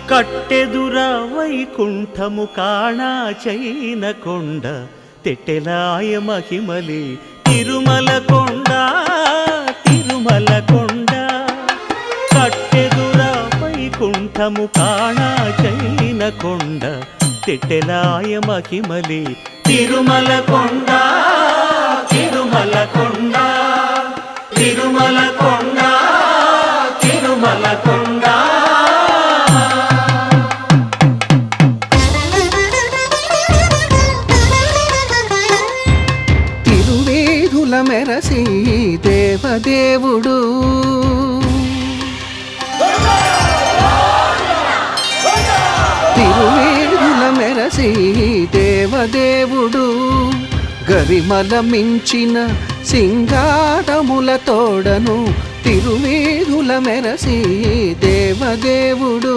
కట్టెదుర వైకుంఠము కాణా చైన కొండ తెట్టెలాయ మహిమలి తిరుమల కొండ తిరుమల కొండ కట్టెదుర వైకుంఠము కాణా చైన కొండ తెట్టెలాయ మహిమలి తిరుమల కొండ తిరుమల కొండ తిరుమల కొండ తిరుమల కొండ తిరువేధుల మెరసి దేవదేవుడు తిరువేధుల మెరసి దేవదేవుడు గరిమల మించిన సింగారముల తోడను తిరువేధుల మెరసి దేవదేవుడు